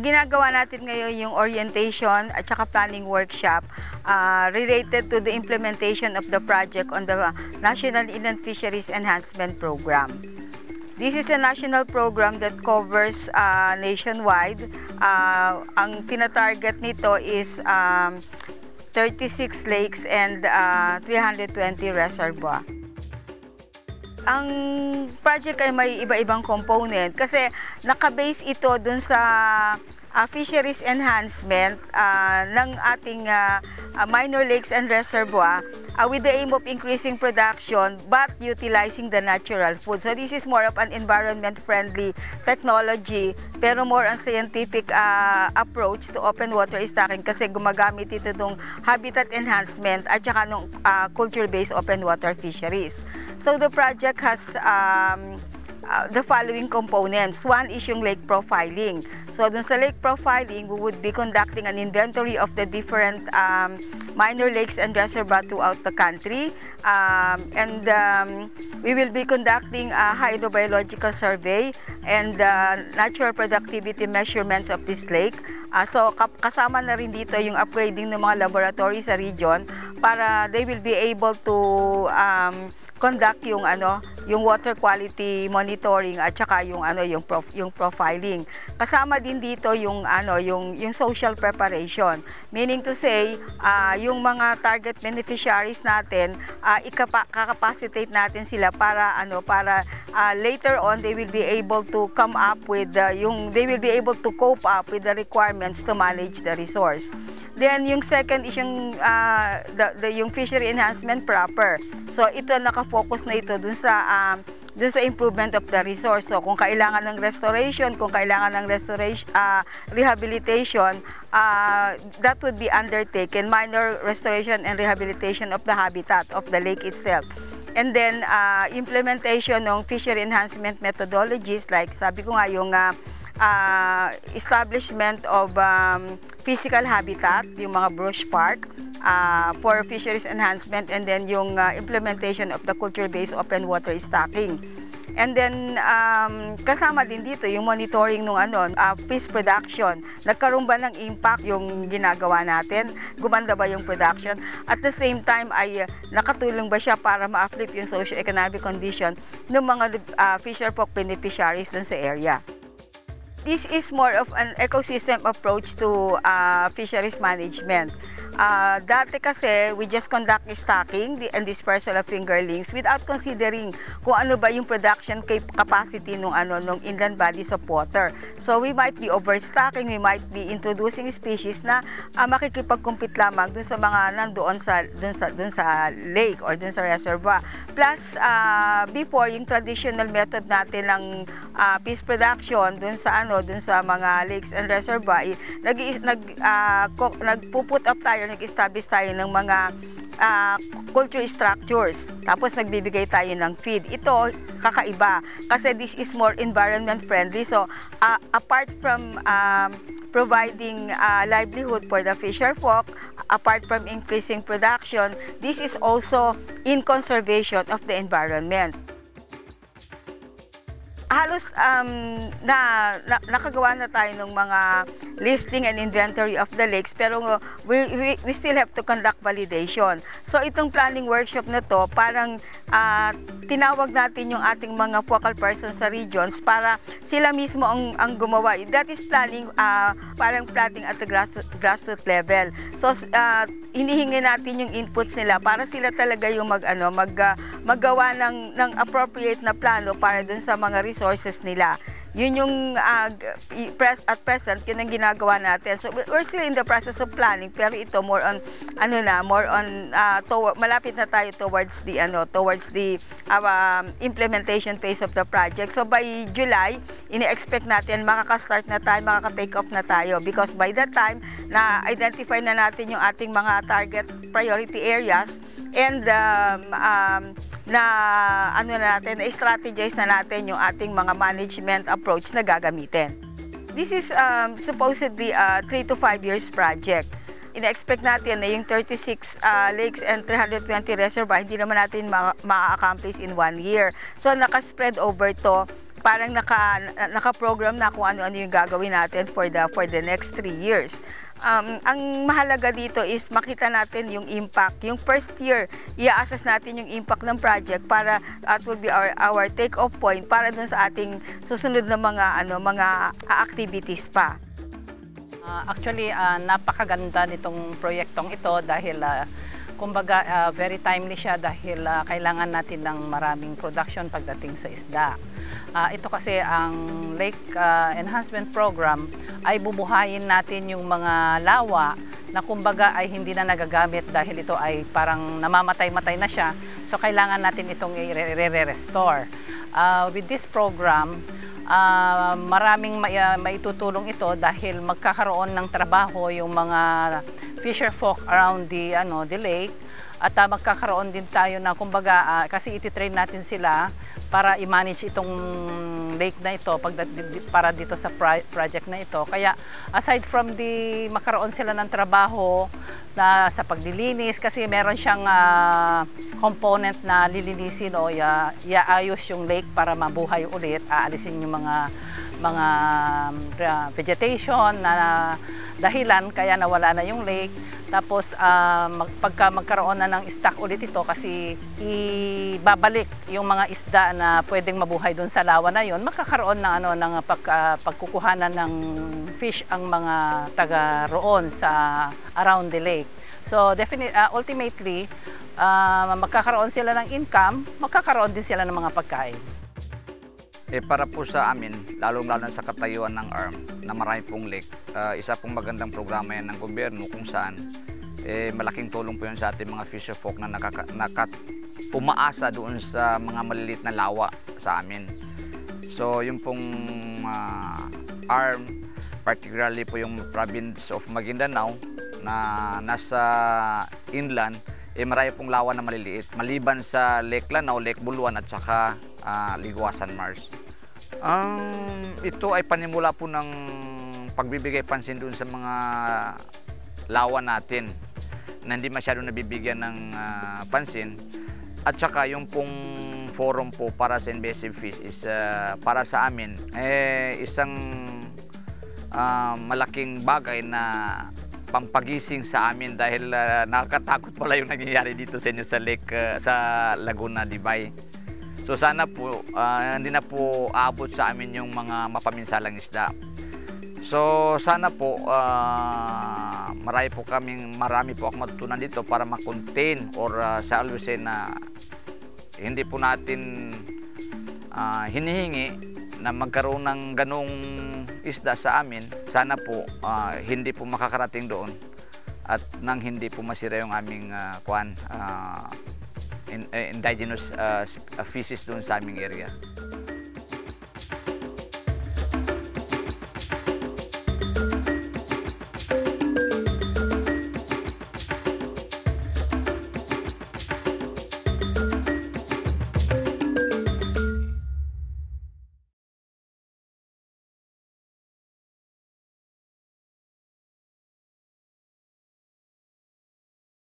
ginagawa natin ngayon yung orientation at saka planning workshop related to the implementation of the project on the National Inland Fisheries Enhancement Program. This is a national program that covers nationwide. Ang tinatarget nito is 36 lakes and 320 reservoir. Ang project ay may iba-ibang component kasi nakabase ito dun sa fisheries enhancement ng ating minor lakes and reservoir with the aim of increasing production but utilizing the natural food. So this is more of an environment-friendly technology pero more on scientific approach to open water stocking kasi gumagamit ito ng habitat enhancement at saka ng culture-based open water fisheries. So the project has the following components. One is yung lake profiling. So dun sa lake profiling, we would be conducting an inventory of the different minor lakes and reservoirs throughout the country. We will be conducting a hydrobiological survey and natural productivity measurements of this lake. So kasama na rin dito yung upgrading ng mga laboratory sa region para they will be able to conduct yung yung water quality monitoring at saka yung yung profiling. Kasama din dito yung yung social preparation. Meaning to say, yung mga target beneficiaries natin, kakapacitate natin sila para later on they will be able to come up with they will be able to cope up with the requirements to manage the resource. Then yung second is yung fishery enhancement proper. So ito nakafocus na ito dun sa improvement of the resource. So kung kailangan ng restoration, kung kailangan ng rehabilitation, that would be undertaken, minor restoration and rehabilitation of the habitat of the lake itself. And then implementation ng fishery enhancement methodologies like sabi ko nga yung establishment of physical habitat, yung mga brush park for fisheries enhancement, and then yung implementation of the culture-based open water stocking. And then kasama din dito yung monitoring ng fish production. Nagkaroon ba ng impact yung ginagawa natin? Gumanda ba yung production? At the same time ay nakatulong ba siya para ma-uplift yung socio-economic condition ng mga fisher folk beneficiaries dun sa area? This is more of an ecosystem approach to fisheries management. Dati kasi, we just conduct stocking and dispersal of fingerlings without considering kung ano ba yung production capacity nung inland bodies of water. So we might be overstocking, we might be introducing species na makikipag-compete lamang dun sa mga nandoon dun sa lake or dun sa reservoir. Plus, before yung traditional method natin ng fish production dun sa mga lakes and reservoir, nagpuput up tayo, nag-establish tayo ng mga culture structures. Tapos nagbibigay tayo ng feed. Ito, kakaiba. Kasi this is more environment friendly. So, apart from providing livelihood for the fisher folk, apart from increasing production, this is also in conservation of the environment. Halos nakagawa na tayo ng mga listing and inventory of the lakes, pero we still have to conduct validation. So itong planning workshop na to, parang tinawag natin yung ating mga focal persons sa regions para sila mismo ang gumawa. That is planning, parang plotting at the grassroots level. So hinihingi natin yung inputs nila para sila talaga yung maggawa ng appropriate na plano para dun sa mga resources nila. Yun yung at present, yun ang ginagawa natin. So we're still in the process of planning, pero ito more on malapit na tayo towards the implementation phase of the project. So by July, ini-expect natin makaka-start na tayo, makaka-take off na tayo, because by that time na identify na natin yung ating mga target priority areas and na-strategize na natin yung ating mga management approach na gagamitin. This is supposedly a 3 to 5 years project. Ina-expect natin na yung 36 lakes and 320 reservoir, hindi naman natin ma-accomplish in 1 year. So, nakaspread over to parang naka-program na kung ano-ano yung gagawin natin for the next 3 years. Ang mahalaga dito is makita natin yung impact. Yung first year, i-assess natin yung impact ng project para that will be our take-off point para dun sa ating susunod na mga activities pa. Actually, napakaganda nitong proyektong ito dahil kumbaga very timely siya dahil kailangan natin ng maraming production pagdating sa isda. Ito kasi ang Lake Enhancement Program ay bubuhayin natin yung mga lawa na kumbaga ay hindi na nagagamit dahil ito ay parang namamatay-matay na siya. So kailangan natin itong i-restore. With this program, maraming maitutulong ito dahil magkakaroon ng trabaho yung mga fisher folk around the lake at magkakaroon din tayo na kumbaga kasi iti-train natin sila para i-manage itong lake na ito para dito sa project na ito. Kaya aside from makaroon sila ng trabaho na sa paglilinis kasi meron siyang component na lilinisin o iaayos yung lake para mabuhay ulit, aalisin yung mga vegetation na dahilan kaya nawala na yung lake. Tapos pagka magkaroon na ng stock ulit ito kasi ibabalik yung mga isda na pwedeng mabuhay doon sa lawa na yon, magkakaroon ng pagkukuhanan ng fish ang mga taga roon sa around the lake. So ultimately magkakaroon sila ng income, magkakaroon din sila ng mga pagkain. Para po sa amin, lalong-lalo sa katayuan ng ARM na marami pong lake, isa pong magandang programa yan ng gobyerno kung saan malaking tulong po yun sa ating mga fisher folk na umaasa doon sa mga maliliit na lawa sa amin. So yung pong ARM, particularly po yung province of Maguindanao na nasa inland, marami pong lawa na maliliit maliban sa Lake Lanao, Lake Buluan at saka Liguasan Mars. Ito ay panimula po ng pagbibigay pansin doon sa mga lawa natin na hindi masyado nabibigyan ng pansin, at saka yung pong forum po para sa invasive fish is para sa amin isang malaking bagay na pampagising sa amin dahil nakakatakot pala yung nangyayari dito sa inyo sa lake sa Laguna Dibay. So sana po hindi na po aabot sa amin yung mga mapaminsalang isda. So sana po marami po akong matutunan dito para ma-contain or sa always na hindi po natin hinihingi na magkaroon ng ganong isda sa amin. Sana po hindi po makakarating doon at nang hindi po masira yung aming indigenous species doon sa aming area.